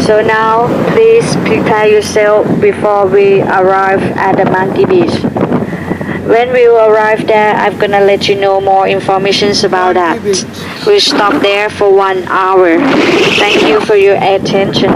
So now, please prepare yourself before we arrive at the monkey beach. When we arrive there, I'm gonna let you know more information about that. We'll stop there for 1 hour. Thank you for your attention.